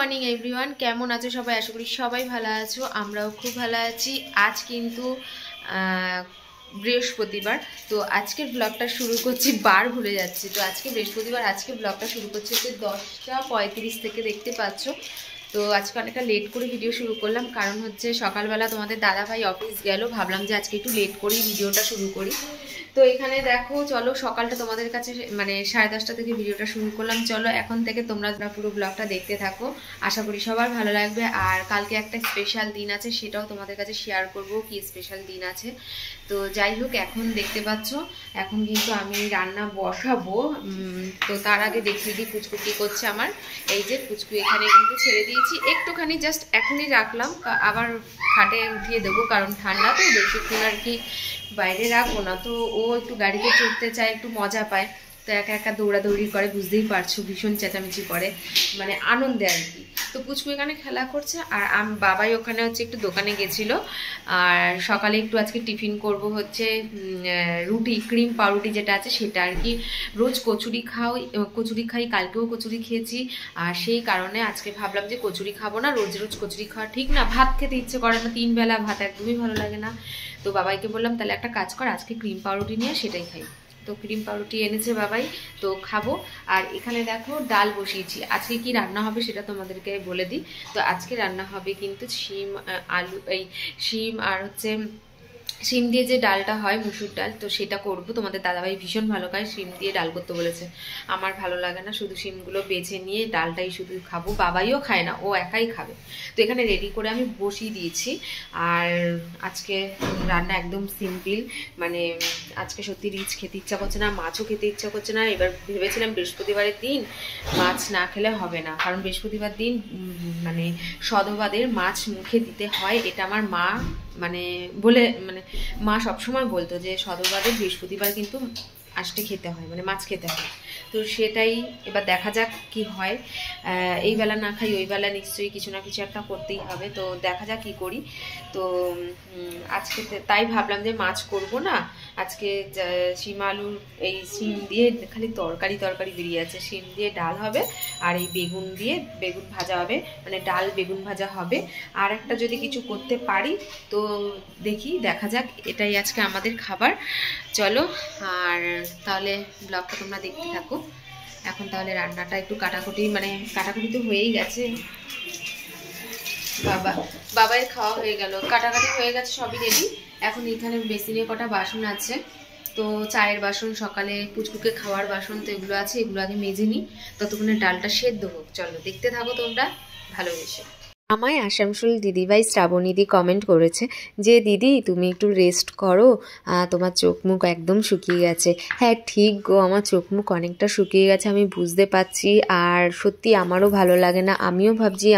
Morning everyone, কেমন আছো সবাই? আশা করি সবাই ভালো আছো, আমরাও খুব ভালো আছি। আজ কিন্তু বৃহস্পতিবার, তো আজকের ব্লগটা শুরু করছি, বার ভুলে যাচ্ছি। তো আজকে বৃহস্পতিবার, আজকে ব্লগটা শুরু করছি হচ্ছে 10:35 থেকে, দেখতে পাচ্ছ। তো আজকে অনেকটা লেট করে ভিডিও শুরু করলাম, কারণ হচ্ছে সকালবেলা তোমাদের দাদাভাই অফিস গেল, ভাবলাম যে আজকে একটু লেট করেই ভিডিওটা শুরু করি। তো এখানে দেখো, চলো সকালটা তোমাদের কাছে মানে 10:30 থেকে ভিডিওটা শুরু করলাম। চলো এখন থেকে তোমরা পুরো ব্লগটা দেখতে থাকো, আশা করি সবার ভালো লাগবে। আর কালকে একটা স্পেশাল দিন আছে, সেটাও তোমাদের কাছে শেয়ার করব, কি স্পেশাল দিন আছে। তো যাই হোক, এখন দেখতে পাচ্ছ এখন কিন্তু আমি রান্না বসাবো। তো তার আগে দেখিয়ে দিই পুচকু কি করছে আমার। এই যে পুচকু এখানে কিন্তু ছেড়ে দিয়েছি, একটুখানি জাস্ট এখনই রাখলাম, আবার খাটে উঠিয়ে দেবো, কারণ ঠান্ডা তো, বেশিক্ষণ আর কি বাইরে রাখবো না। তো ও একটু গাড়িতে চড়তে চায়, একটু মজা পায়, তো একা একা দৌড়াদৌড়ি করে, বুঝতেই পারছো, ভীষণ চেঁচামেচি করে, মানে আনন্দে আর কি। তো পুচকু এখানে খেলা করছে, আর বাবাই ওখানে হচ্ছে একটু দোকানে গেছিলো। আর সকালে একটু আজকে টিফিন করব হচ্ছে রুটি, ক্রিম পাউরুটি যেটা আছে সেটা আর কি। রোজ কচুরি খাই, কালকেও কচুরি খেয়েছি, আর সেই কারণে আজকে ভাবলাম যে কচুরি খাবো না, রোজ রোজ কচুরি খাওয়া ঠিক না, ভাত খেতে ইচ্ছে করে না, 3 বেলা ভাত একদমই ভালো লাগে না। তো বাবাইকে বললাম তাহলে একটা কাজ কর, আজকে ক্রিম পাউরুটি নিয়ে সেটাই খাই। তো ক্রিম পাউরুটি এনেছে বাবাই, তো খাবো। আর এখানে দেখো ডাল বসিয়েছি, আজকে কি রান্না হবে সেটা তোমাদেরকে বলে দিই। তো আজকে রান্না হবে কিন্তু শিম, আলু, এই শিম আর হচ্ছে শিম দিয়ে যে ডালটা হয়, মুসুর ডাল, তো সেটা করব। তোমাদের দাদাভাই ভীষণ ভালো খায়, শিম দিয়ে ডাল করতে বলেছে, আমার ভালো লাগে না, শুধু শিমগুলো বেছে নিয়ে ডালটাই শুধু খাবো। বাবাইও খায় না, ও একাই খাবে। তো এখানে রেডি করে আমি বসিয়ে দিয়েছি। আর আজকে রান্না একদম সিম্পল, মানে আজকে সত্যি রিচ খেতে ইচ্ছা করছে না, মাছও খেতে ইচ্ছা করছে না। এবার ভেবেছিলাম বৃহস্পতিবারের দিন মাছ না খেলে হবে না, কারণ বৃহস্পতিবার দিন মানে সধবাদের মাছ মুখে দিতে হয়, এটা আমার মা মানে মা সবসময় বলতো যে সধবাদের বৃহস্পতিবার কিন্তু আষ্টে খেতে হয়, মানে মাছ খেতে হয়। তো সেটাই এবার দেখা যাক কি হয়। এই বেলা না খাই, ওই বেলা নিশ্চয়ই কিছু না কিছু একটা করতেই হবে, তো দেখা যাক কি করি। তো আজকে তাই ভাবলাম যে মাছ করব না, আজকে শিম আলুর এই শিম দিয়ে খালি তরকারি বেরিয়ে আছে, শিম দিয়ে ডাল হবে, আর এই বেগুন দিয়ে বেগুন ভাজা হবে, মানে ডাল বেগুন ভাজা হবে। আর একটা যদি কিছু করতে পারি তো দেখি, দেখা যাক, এটাই আজকে আমাদের খাবার। চলো, আর তাহলে ব্লগটা তোমরা দেখতে থাকো। এখন তাহলে রান্নাটা একটু কাটাকুটি তো হয়েই গেছে, বাবাইয়ের খাওয়া হয়ে গেল, কাটাকাটি হয়ে গেছে, সবই রেডি। এখন এখানে বেসিনে কটা বাসন আছে, তো চায়ের বাসন, সকালে পুচকুকে খাওয়ার বাসন, তো এগুলো আছে, এগুলো আগে মেজে নিই, ততক্ষণে ডালটা সেদ্ধ হোক। চলো দেখতে থাকো তোমরা ভালোবেসে। আমায় আসানসোল দিদিভাই শ্রাবণীদি কমেন্ট করেছে যে দিদি তুমি একটু রেস্ট করো, তোমার চোখ মুখ একদম শুকিয়ে গেছে। হ্যাঁ ঠিক গো, আমার চোখ মুখ অনেকটা শুকিয়ে গেছে, আমি বুঝতে পারছি। আর সত্যি আমারও ভালো লাগে না, আমিও ভাবছি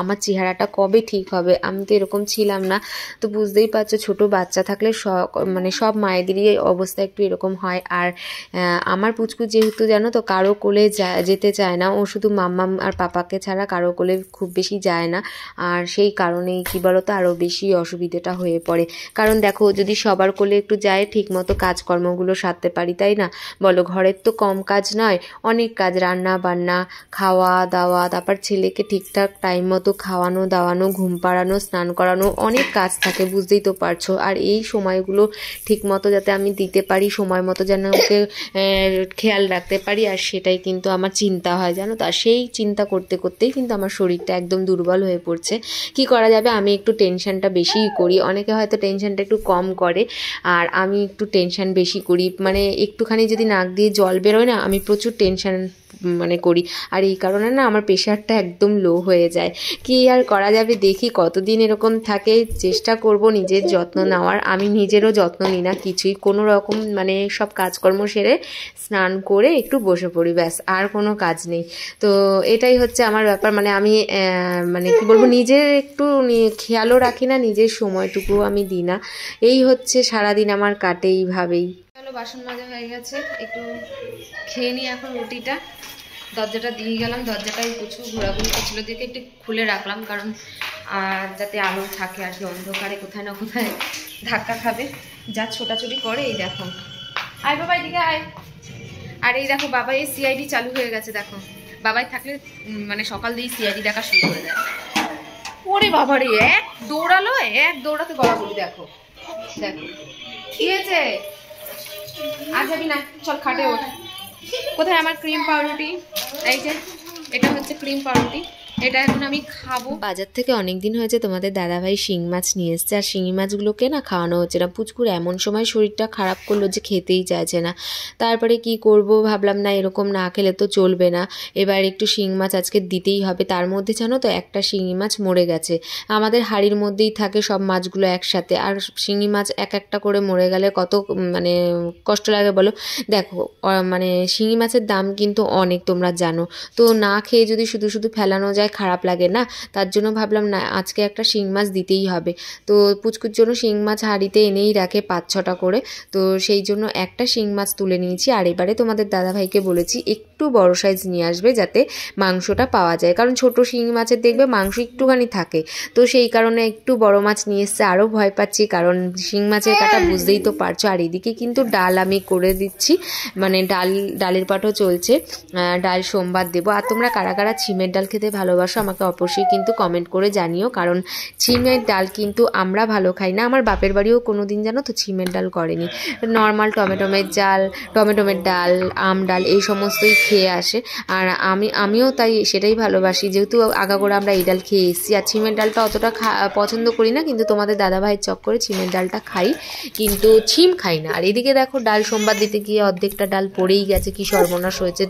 আমার চেহারাটা কবে ঠিক হবে, আমি তো এরকম ছিলাম না। তো বুঝতেই পারছো, ছোট বাচ্চা থাকলে সব মায়েদেরই অবস্থা একটু এরকম হয়। আর আমার পুচকু যেহেতু জানো তো কারো কোলে যেতে চায় না, ও শুধু মাম্মাম আর পাপাকে ছাড়া কারো কোলে খুব বেশি যায় না। আর সেই কারণেই কি বলতো আরও বেশি অসুবিধাটা হয়ে পড়ে, কারণ দেখো যদি সবার কোলে একটু যায়, ঠিক মতো কাজকর্মগুলো সারতে পারি, তাই না বলো? ঘরের তো কম কাজ নয়, অনেক কাজ, রান্না বান্না, খাওয়া দাওয়া, তারপর ছেলেকে ঠিকঠাক টাইম মতো খাওয়ানো দাওয়ানো, ঘুম পাড়ানো, স্নান করানো, অনেক কাজ থাকে, বুঝতেই তো পারছো। আর এই সময়গুলো ঠিক মতো যাতে আমি দিতে পারি, সময় মতো যেন ওকে খেয়াল রাখতে পারি, আর সেটাই কিন্তু আমার চিন্তা হয় জানো তো। আর সেই চিন্তা করতে করতেই কিন্তু আমার শরীরটা একদম দুর্বল হয়ে পড়ছে। কি করা যাবে, আমি একটু টেনশনটা বেশিই করি, অনেকে হয়তো টেনশনটা একটু কম করে, আর আমি একটু টেনশন বেশি করি, মানে একটুখানি যদি নাক দিয়ে জল বেরোয় না, আমি প্রচুর টেনশন করি। আর এই কারণে না আমার প্রেশারটা একদম লো হয়ে যায়। কি আর করা যাবে, দেখি কতদিন এরকম থাকে, চেষ্টা করব নিজের যত্ন নেওয়ার। আমি নিজেরও যত্ন নিই না কিছুই, কোনো রকম সব কাজকর্ম সেরে স্নান করে একটু বসে পড়ি, ব্যাস, আর কোনো কাজ নেই। তো এটাই হচ্ছে আমার ব্যাপার, আমি কি বলবো, নিজের একটু খেয়ালও রাখি না, নিজের সময়টুকু আমি দিই না। এই হচ্ছে সারাদিন আমার কাটে এইভাবেই। চলো, বাসন মাজা হয়ে গেছে, একটু খেয়ে নিই এখন রুটিটা। দরজাটা দিয়ে গেলাম, দরজাটাই কিছু ঘোরাঘুরি করছিল দিকে একটু খুলে রাখলাম, কারণ যাতে আলো থাকে আর কি, অন্ধকারে কোথায় না কোথায় ধাক্কা খাবে। যা ছোটাছুটি করে, এই দেখো, আয় বাবা এদিকে আয়। আর এই দেখো বাবা, এই সিআইডি চালু হয়ে গেছে, দেখো বাবাই থাকলে মানে সকাল দিয়েই সিআইডি দেখা শুরু করে দেয়। ওরে বাবারে, এক দৌড়ালো, এক দৌড়াতে গলাগলি। দেখো দেখো কি হয়েছে, আর যাবি না, চল খাটে ওঠ। কোথায় আমার ক্রিম পাউরুটি? এই যে এটা হচ্ছে ক্রিম পাউরুটি, এটা এখন আমি খাবো। বাজার থেকে অনেক দিন হয়েছে তোমাদের দাদাভাই শিং মাছ নিয়ে এসছে, আর শিঙি মাছগুলোকে না খাওয়ানো হচ্ছে না। পুচকুর এমন সময় শরীরটা খারাপ করলো যে খেতেই চাইছে না। তারপরে কি করব, ভাবলাম না এরকম না খেলে তো চলবে না, এবার একটু শিং মাছ আজকে দিতেই হবে। তার মধ্যে জানো তো একটা শিঙি মাছ মরে গেছে। আমাদের হাঁড়ির মধ্যেই থাকে সব মাছগুলো একসাথে, আর শিঙি মাছ এক একটা করে মরে গেলে কত মানে কষ্ট লাগে বলো। দেখো মানে শিঙি মাছের দাম কিন্তু অনেক, তোমরা জানো তো। না খেয়ে যদি শুধু শুধু ফেলানো যায় খারাপ লাগে না, তার জন্য ভাবলাম না আজকে একটা শিং মাছ দিতেই হবে। তো পুচকুর জন্য শিং মাছ হাঁড়িতে এনেই রাখে 5-6টা করে, তো সেই জন্য একটা শিং মাছ তুলে নিয়েছি। আর এবারে তোমাদের দাদাভাইকে বলেছি একটু বড় সাইজ নিয়ে আসবে যাতে মাংসটা পাওয়া যায়, কারণ ছোট শিং মাছের দেখবে মাংস একটুখানি থাকে, তো সেই কারণে একটু বড় মাছ নিয়ে এসছে। আরও ভয় পাচ্ছি কারণ শিং মাছের কাটা বুঝতেই তো পারছো। আর এদিকে কিন্তু ডাল আমি করে দিচ্ছি, মানে ডালের পাঠও চলছে, ডাল সোমবার দেবো। আর তোমরা কারা কারা ছিমের ডাল খেতে ভালোবাসো আমাকে অবশ্যই কিন্তু কমেন্ট করে জানিও, কারণ ছিমের ডাল কিন্তু আমরা ভালো খাই না। আমার বাপের বাড়িও কোনো দিন জানো তো ছিমের ডাল করেনি, নর্মাল টমেটোমের ডাল, আম ডাল এই সমস্তই খেয়ে আসে। আর আমিও তাই সেটাই ভালোবাসি, যেহেতু আগাগোড়া আমরা এই ডাল খেয়ে এসেছি। আর ছিমের ডালটা অতটা পছন্দ করি না, কিন্তু তোমাদের দাদাভাইয়ের চক্করে ছিমের ডালটা খাই, কিন্তু ছিম খাই না। আর এদিকে দেখো ডাল সোমবার দিতে গিয়ে অর্ধেকটা ডাল পড়েই গেছে, কি সর্বনাশ হয়েছে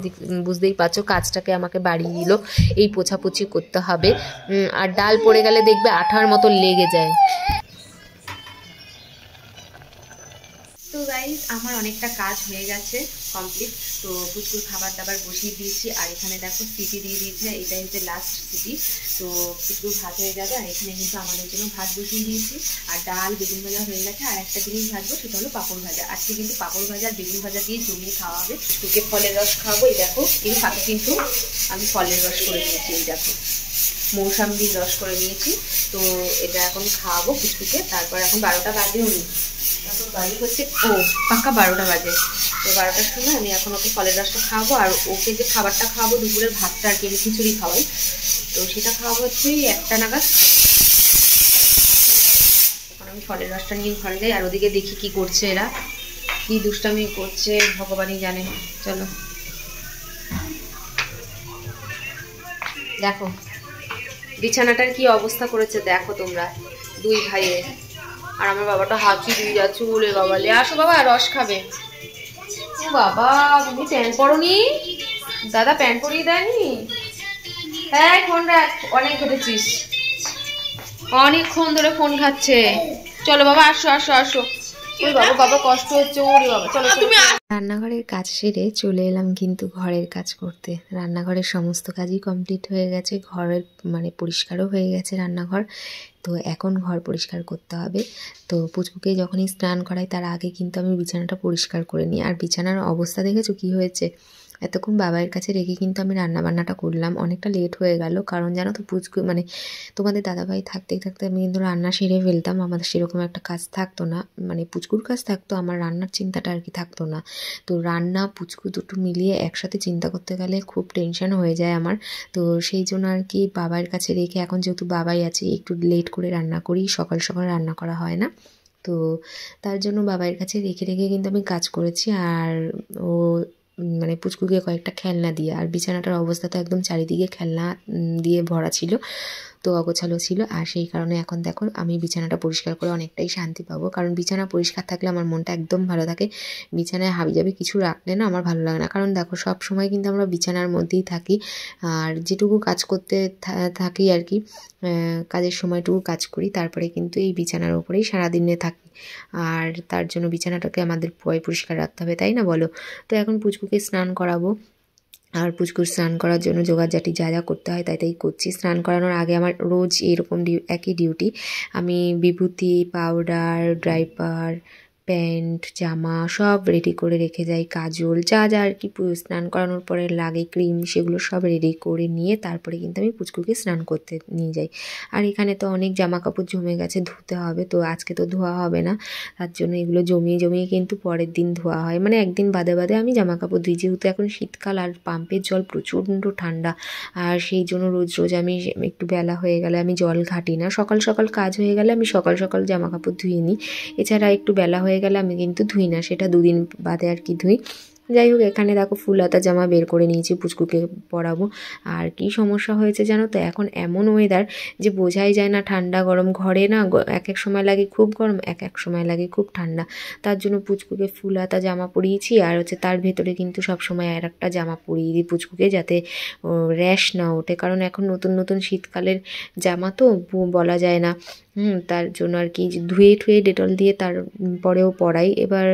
বুঝতেই পারছো। কাজটাকে আমাকে বাড়িয়ে দিল, এই পোছাপুছি করতে হবে। আর ডাল পড়ে গেলে দেখবে আঠার মতো লেগে যায়। তো গাইজ আমার অনেকটা কাজ হয়ে গেছে কমপ্লিট। তো পুচকুর খাবার দাবার বসিয়ে দিয়েছি, আর এখানে দেখো সিটি দিয়ে দিয়েছে, এটাই হচ্ছে লাস্ট সিটি। তো পুচকুর ভাত হয়ে যাবে, আর এখানে কিন্তু আমাদের জন্য ভাত বসিয়ে দিয়েছি। আর ডাল বেগুন ভাজা হয়ে গেছে, আর একটা জিনিস ভাজবো সেটা হলো পাঁপড় ভাজা। আজকে কিন্তু পাঁপড় ভাজা আর বেগুন ভাজা দিয়ে জমিয়ে খাওয়া হবে। পুচকুকে ফলের রস খাওয়াবো। এই দেখো এর সাথে কিন্তু আমি ফলের রস করে নিয়েছি, এই দেখো মৌসাম্বির রস করে নিয়েছি। তো এটা এখন খাওয়াবো পুচকুকে। তারপর এখন 12টা বাজেও নি, এখন বাজে হচ্ছে পাক্কা 12টা বাজে। তো 12টার সময় আমি এখন ওকে ফলের রসটা খাওয়াবো, আর ওকে যে খাবারটা খাওয়াবো দুপুরের ভাতটা আর কি, আমি খিচুড়ি খাওয়াই, তো সেটা খাওয়াবো হচ্ছে 1টা নাগাদ। এখন আমি ফলের রসটা নিয়ে ঘরে যাই, আর ওদিকে দেখি কি করছে এরা, কি দুষ্টামি করছে ভগবানই জানে। চলো দেখো বিছানাটার কি অবস্থা করেছে দেখো তোমরা, দুই ভাইয়ে। আর আমার বাবাটা হাঁচি দিয়ে যাচ্ছে, বলে বাবা লে আসো বাবা রস খাবে। ও বাবা তুমি প্যান্ট পরোনি, দাদা প্যান্ট পরিয়ে দেয়নি? হ্যাঁ ফোন রাখ, অনেক ঘটেছিস, অনেকক্ষণ ধরে ফোন খাচ্ছে। চলো বাবা আসো আসো আসো। ওই বাবা বাবা কষ্ট হচ্ছে, ওরে বাবা চলো তুমি। রান্নাঘরের কাজ সেরে চলে এলাম কিন্তু ঘরের কাজ করতে। রান্নাঘরের সমস্ত কাজই কমপ্লিট হয়ে গেছে, ঘরের মানে পরিষ্কারও হয়ে গেছে রান্নাঘর। তো এখন ঘর পরিষ্কার করতে হবে। তো পুচকুকে যখনই স্নান করাই তার আগে কিন্তু আমি বিছানাটা পরিষ্কার করে নিই। আর বিছানার অবস্থা দেখেছো কি হয়েছে, এতক্ষণ বাবার কাছে রেখে কিন্তু আমি রান্নাবান্নাটা করলাম, অনেকটা লেট হয়ে গেল। কারণ জানো তো পুচকু মানে তোমাদের দাদাভাই থাকতে থাকতে আমি কিন্তু রান্না সেরে ফেলতাম, আমাদের সেরকম একটা কাজ থাকতো না, মানে পুচকুর কাজ থাকতো, আমার রান্নার চিন্তাটা আর কি থাকতো না। তো রান্না পুচকু দুটো মিলিয়ে একসাথে চিন্তা করতে গেলে খুব টেনশন হয়ে যায় আমার। তো সেই জন্য আর কি বাবার কাছে রেখে, এখন যেহেতু বাবাই আছে একটু লেট করে রান্না করি, সকাল সকাল রান্না করা হয় না, তো তার জন্য বাবার কাছে রেখে রেখে কিন্তু আমি কাজ করেছি। আর ও মানে পুচকুকে কয়েকটা খেলনা দিয়ে, আর বিছানাটার অবস্থা তো একদম চারিদিকে খেলনা দিয়ে ভরা ছিল, তো অগোছালো ছিল। আর সেই কারণে এখন দেখো আমি বিছানাটা পরিষ্কার করে অনেকটাই শান্তি পাবো, কারণ বিছানা পরিষ্কার থাকলে আমার মনটা একদম ভালো থাকে। বিছানায় হাবিজাবি কিছু রাখলে না আমার ভালো লাগে না, কারণ দেখো সব সময় কিন্তু আমরা বিছানার মধ্যেই থাকি, আর যেটুকু কাজ করতে থাকি আর কি, কাজের সময়টুকু কাজ করি, তারপরে কিন্তু এই বিছানার ওপরেই সারাদিনে থাকি। আর তার জন্য বিছানাটাকে আমাদের পরিষ্কার রাখতে হবে, তাই না বলো? তো এখন পুচকুকে স্নান করাবো, আর পুচকুর স্নান করার জন্য জোগাড়জাটি যা যা করতে হয় তাই করছি। স্নান করানোর আগে আমার রোজ এরকম একই ডিউটি, আমি বিভূতি, পাউডার, ড্রাইপার, প্যান্ট জামা সব রেডি করে রেখে যাই, কাজল যা যা আর কি স্নান করানোর পরে লাগে, ক্রিম, সেগুলো সব রেডি করে নিয়ে তারপরে কিন্তু আমি পুচকুকে স্নান করতে নিয়ে যাই। আর এখানে তো অনেক জামা কাপড় জমে গেছে, ধুতে হবে, তো আজকে তো ধোয়া হবে না, তার জন্য এগুলো জমিয়ে জমিয়ে কিন্তু পরের দিন ধোয়া হয়, মানে একদিন বাদে বাদে আমি জামা কাপড় ধুই, যেহেতু এখন শীতকাল আর পাম্পের জল প্রচণ্ড ঠান্ডা। আর সেই জন্য রোজ রোজ আমি একটু বেলা হয়ে গেলে আমি জল ঘাঁটি না, সকাল সকাল কাজ হয়ে গেলে আমি সকাল সকাল জামা কাপড় ধুয়ে নিই, এছাড়া একটু বেলা হয়ে গেলে আমি কিন্তু ধুই না, সেটা দুদিন বাদে আর কি ধুই। যাই হোক, এখানে দেখো ফুল হাতা জামা বের করে নিয়েছি, পুচকুকে পরাবো। আর কি সমস্যা হয়েছে জানো তো, এখন এমন ওয়েদার যে বোঝাই যায় না ঠান্ডা গরম, ঘরে না এক এক সময় লাগে খুব গরম, এক এক সময় লাগে খুব ঠান্ডা, তার জন্য পুচকুকে ফুল হাতা জামা পরিয়েছি। আর হচ্ছে তার ভেতরে কিন্তু সব সময় আর একটা জামা পরিয়ে দিই পুচকুকে, যাতে র্যাশ না ওঠে, কারণ এখন নতুন নতুন শীতকালের জামা তো বলা যায় না, তার জন্য আর কি ধুয়ে ঠুয়ে ডেটল দিয়ে তার পরেও পরাই। এবার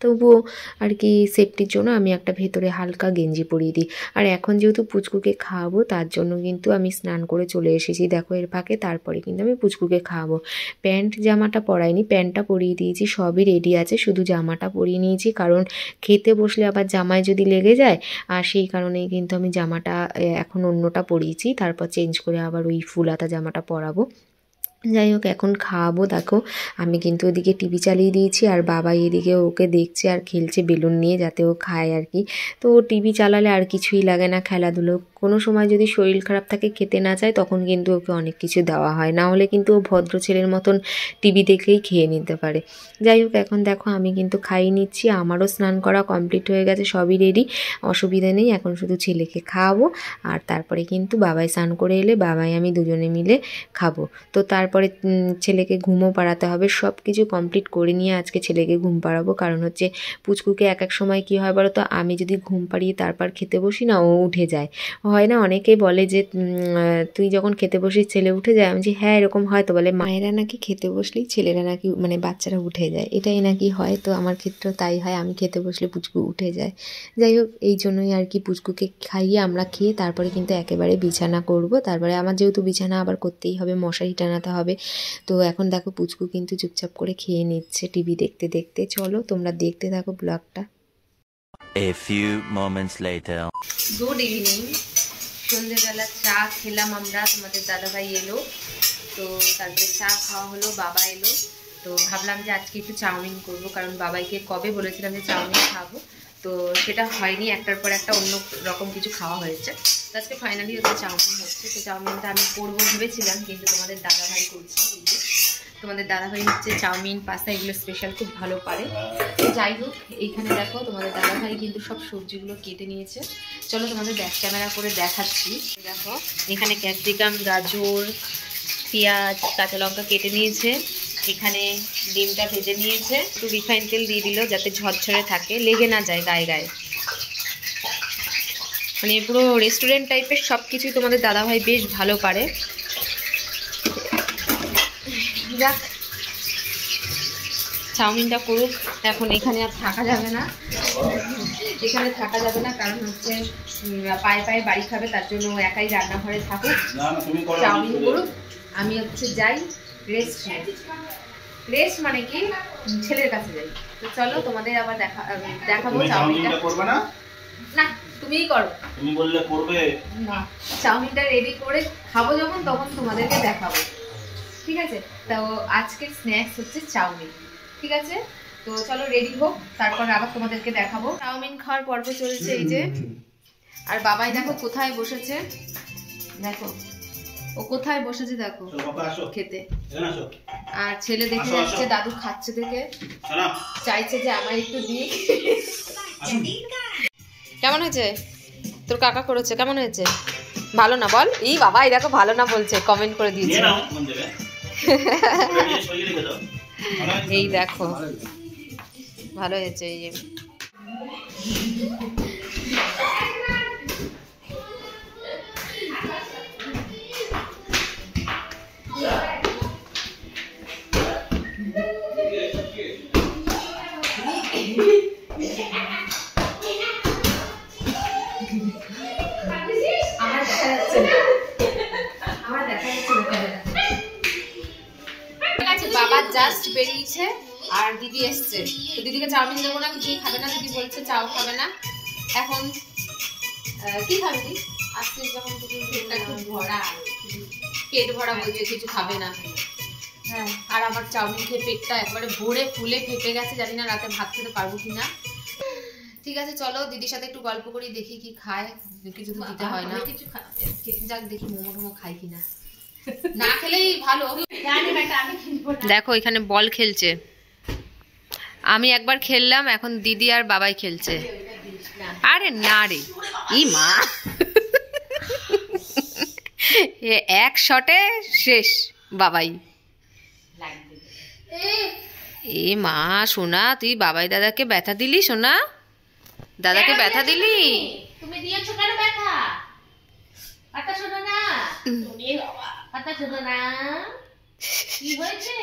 তবুও আর কি সেফটির জন্য আমি একটা ভেতরে হালকা গেঞ্জি পরিয়ে দিই। আর এখন যেহেতু পুচকুকে খাওয়াবো, তার জন্য কিন্তু আমি স্নান করে চলে এসেছি, দেখো এর ফাঁকে, তারপরে কিন্তু আমি পুচকুকে খাওয়াবো। প্যান্ট জামাটা পরাইনি, প্যান্টটা পরিয়ে দিয়েছি, সবই রেডি আছে, শুধু জামাটা পরিয়ে নিয়েছি, কারণ খেতে বসলে আবার জামায় যদি লেগে যায়, আর সেই কারণেই কিন্তু আমি জামাটা এখন অন্যটা পরিয়েছি, তারপর চেঞ্জ করে আবার ওই ফুল হাতা জামাটা পরাবো। যাই হোক, এখন খাওয়াবো। দেখো আমি কিন্তু ওদিকে টিভি চালিয়ে দিয়েছি, আর বাবা এদিকে ওকে দেখছে আর খেলছে বেলুন নিয়ে, যাতে ও খায় আর কি। তো টিভি চালালে আর কিছুই লাগে না, খেলাধুলো, কোনো সময় যদি শরীর খারাপ থাকে, খেতে না চায়, তখন কিন্তু ওকে অনেক কিছু দেওয়া হয়, না হলে কিন্তু ও ভদ্র ছেলের মতন টিভি দেখেই খেয়ে নিতে পারে। যাই হোক, এখন দেখো আমি কিন্তু খাইয়ে নিচ্ছি, আমারও স্নান করা কমপ্লিট হয়ে গেছে, সবই রেডি, অসুবিধা নেই, এখন শুধু ছেলেকে খাওয়াবো, আর তারপরে কিন্তু বাবাই স্নান করে এলে বাবাই আমি দুজনে মিলে খাবো। তো তারপরে ছেলেকে ঘুমও পাড়াতে হবে, সব কিছু কমপ্লিট করে নিয়ে আজকে ছেলেকে ঘুম পাড়াবো, কারণ হচ্ছে পুচকুকে এক এক সময় কী হয় বলো তো, আমি যদি ঘুম পাড়িয়ে তারপর খেতে বসি না, ও উঠে যায়, হয় না, অনেকেই বলে যে তুই যখন খেতে বসিস ছেলে উঠে যায়, আমি যে হ্যাঁ এরকম হয়, তো বলে মায়েরা নাকি খেতে বসলেই ছেলেরা নাকি মানে বাচ্চারা উঠে যায়, এটাই নাকি হয়, তো আমার ক্ষেত্রেও তাই হয়, আমি খেতে বসলে পুচকু উঠে যায়। যাই হোক, এই জন্যই আর কি পুচকুকে খাইয়ে আমরা খেয়ে তারপরে কিন্তু একেবারে বিছানা করব, তারপরে আমার যেহেতু বিছানা আবার করতেই হবে, মশারি টানাতে হবে। তো এখন দেখো পুচকু কিন্তু চুপচাপ করে খেয়ে নিচ্ছে টিভি দেখতে দেখতে। চলো তোমরা দেখতে থাকো ব্লগটা। A few moments later. Good evening, সন্ধ্যেবেলা চা খেলাম আমরা, তোমাদের দাদাভাই এলো, তো তারপরে চা খাওয়া হলো, বাবা এলো, তো ভাবলাম যে আজকে একটু চাউমিন করব, কারণ বাবাইকে কবে বলেছিলাম যে চাউমিন খাবো, তো সেটা হয়নি, একটার পর একটা অন্য রকম কিছু খাওয়া হয়েছে, তো আজকে ফাইনালি হচ্ছে চাউমিন হচ্ছে। তো চাউমিনটা আমি করবো ভেবেছিলাম, কিন্তু তোমাদের দাদাভাই করছে, তোমাদের দাদাভাই হচ্ছে চাউমিন পাস্তা এগুলো স্পেশাল খুব ভালো পারে। যাই হোক, এইখানে দেখো তোমাদের দাদাভাই কিন্তু সব সবজিগুলো কেটে নিয়েছে, চলো তোমাদের ব্যাক ক্যামেরা করে দেখাচ্ছি। দেখো এখানে ক্যাপসিকাম, গাজর, পেঁয়াজ, কাঁচা লঙ্কা কেটে নিয়েছে, এখানে ডিমটা ভেজে নিয়েছে, একটু রিফাইন তেল দিয়ে দিল যাতে ঝরঝরে থাকে, লেগে না যায় গায়ে গায়ে, মানে পুরো রেস্টুরেন্ট টাইপের সব কিছুই তোমাদের দাদাভাই বেশ ভালো পারে। যাক, চাউমিনটা করুক, এখন এখানে আর থাকা যাবে না, এখানে থাকা যাবে না, কারণ হচ্ছে পায়ে পায়ে বাড়ি খাবে, তার জন্য একাই রান্নাঘরে থাকুক, চাউমিন করুক, আমি হচ্ছে যাই রেস্ট মানে কি ছেলের কাছে যাই। তো চলো তোমাদের আবার দেখাবো চাউমিনটা। না তুমিই করো, তুমি বললে করবে না, চাউমিনটা রেডি করে খাবো যখন, তখন তোমাদেরকে দেখাবো, ঠিক আছে? তো আজকের স্ন্যাক্স হচ্ছে চাউমিন, ঠিক আছে? তো চলো রেডি হোক, তারপর আবার তোমাদেরকে দেখাবো। চাউমিন খাওয়ার পর্ব চলছে এই যে, আর বাবাই দেখো কোথায় বসেছে, দেখো ও কোথায় বসেছে দেখো খেতে, আর ছেলে দেখে যাচ্ছে দাদু খাচ্ছে দেখে চাইছে যে আমার একটু দিই। কেমন হয়েছে তোর কাকা করেছে, কেমন হয়েছে? ভালো না বল? এই বাবা এই দেখো ভালো না বলছে, কমেন্ট করে দিয়েছে। এই দেখো ভালো হয়েছে। এই বাবা জাস্ট বেরিয়েছে, আর দিদি এসছে, তো দিদিকে চাউমিন দেবো না, কিছুই খাবে না, দিদি বলছে চাও খাবে না। এখন কি খাবে দিদি? আজকে যখন পেটটা একটু ভরা, পেট ভরা বলছে কিছু খাবে না। হ্যাঁ, আর আমার চাউমিন খেয়ে পেটটা একবারে ভরে ফুলে ফেপে গেছে, জানি না রাতে ভাত খেতে পারবো কিনা। ঠিক আছে চলো দিদির সাথে একটু গল্প করি, দেখি কি খায়, কিছু তো দিতে হয় না, যাক দেখি মোমো টোমো খাই কিনা, না খেলেই ভালো। দেখো এখানে বল খেলছে, আমি একবার খেললাম, এখন দিদি আর বাবাই খেলছে। আরে না রে, ই মা, এক শটে শেষ বাবাই। এ মা সোনা, তুই বাবাই দাদাকে ব্যথা দিলি সোনা, দাদাকে ব্যথা দিলি? তুমি দিয়েছো কেন ব্যথা? কথা শোনো না, তুমি বাবা কথা শোনো না, কি হয়েছে?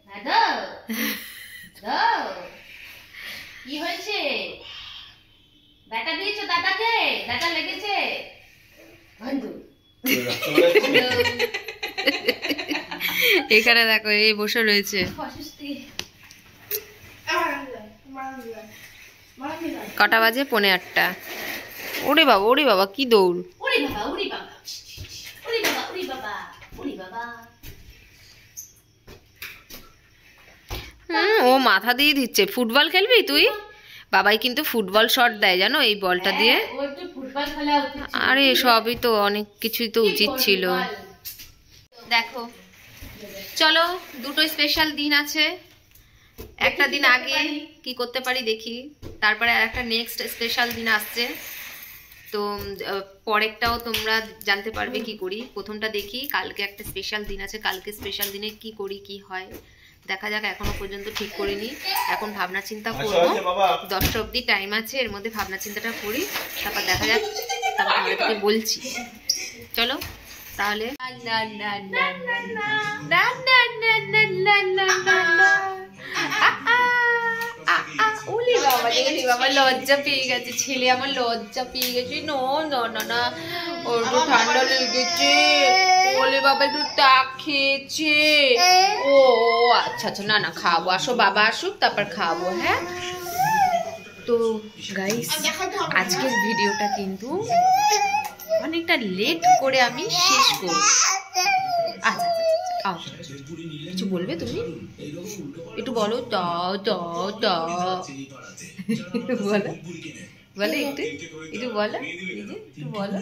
দাদা দাও, কি হয়েছে? ব্যথা দিয়েছো দাদাকে? ব্যথা লেগেছে? বন্ধু এখানে দেখো এই বসে রয়েছে। কটা বাজে? 8:45। ওরে বাবা, ওরে বাবা, কি দৌড়! ওরে বাবা, ওরে বাবা, ওরে বাবা, ওরে বাবা, ওরে বাবা। ও মাথা দিয়ে দিচ্ছে। ফুটবল খেলবি তুই? বাবাই কিন্তু ফুটবল শট দেয় জানো, এই বলটা দিয়ে। ও একটু ফুটবল খেলা উচিত ছিল। আরে সবই তো, অনেক কিছুই তো উচিত ছিল। দেখো চলো, দুটো স্পেশাল দিন আছে, একটা দিন আগে কি করতে পারি দেখি, তারপরে আর একটা নেক্সট স্পেশাল দিন আসছে, তো পরেরটাও তোমরা জানতে পারবে কি করি। প্রথমটা দেখি, কালকে একটা স্পেশাল দিন আছে, কালকে স্পেশাল দিনে কি করি কি হয় দেখা যাক, এখনো পর্যন্ত ঠিক করিনি, এখন ভাবনা চিন্তা করবো। 10টা অবধি টাইম আছে, এর মধ্যে ভাবনা চিন্তাটা করি, তারপর দেখা যাক, তারপর তোমাদেরকে বলছি। চলো তাহলে। বাবা লজ্জা পেয়ে গেছে, ছেলে আমার লজ্জা পেয়ে গেছে। না না না না, ওর তো ঠান্ডা লেগেছে। ওলে বাবা একটু টাক খেয়েছে। ও আচ্ছা আচ্ছা, না না খাবো, আসো বাবা আসুক তারপর খাবো। হ্যাঁ তো গাইস, আজকের ভিডিওটা কিন্তু অনেকটা লেট করে আমি শেষ করব। আচ্ছা আচ্ছা আচ্ছা, কিছু বলবে তুমি? একটু বলো, দাও দাও দাও, বলো বলো, একটু একটু বলো, একটু বলো।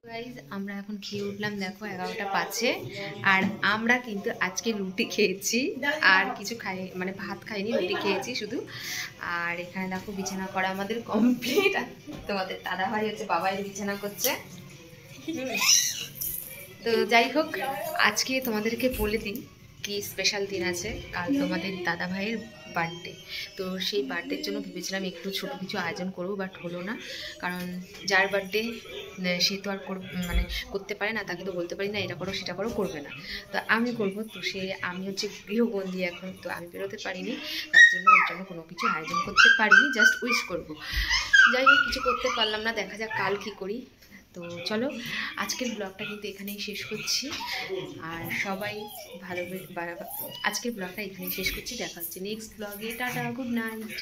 গাইস আমরা এখন খেয়ে উঠলাম, দেখো 11টা বাজে, আর আমরা কিন্তু আজকে রুটি খেয়েছি, আর কিছু খাই মানে ভাত খাইনি, রুটি খেয়েছি শুধু। আর এখানে দেখো বিছানা করা আমাদের কমপ্লিট, তোমাদের দাদা ভাই হচ্ছে বাবাই বিছানা করছে। তো যাই হোক, আজকে তোমাদেরকে বলে দিই কি স্পেশাল দিন আছে। কাল তোমাদের দাদা ভাইয়ের বার্থডে, তো সেই বার্থডের জন্য ভেবেছিলাম একটু ছোট কিছু আয়োজন করবো, বাট হলো না, কারণ যার বার্থডে সে তো আর মানে করতে পারে না, তাকে তো বলতে পারি না এটা করো সেটা করো, করবে না, তো আমি করবো। তো আমি হচ্ছে গৃহবন্দী এখন, তো আমি বেরোতে পারিনি, তার জন্য ওর জন্য কোনো কিছু আয়োজন করতে পারিনি, জাস্ট উইশ করবো। যাই হোক, কিছু করতে পারলাম না, দেখা যাক কাল কী করি। তো চলো আজকের ব্লগটা কিন্তু এখানেই শেষ করছি, আর সবাই ভালো, আজকের ব্লগটা এখানেই শেষ করছি। দেখা হচ্ছে নেক্সট ব্লগে। Tata, good night.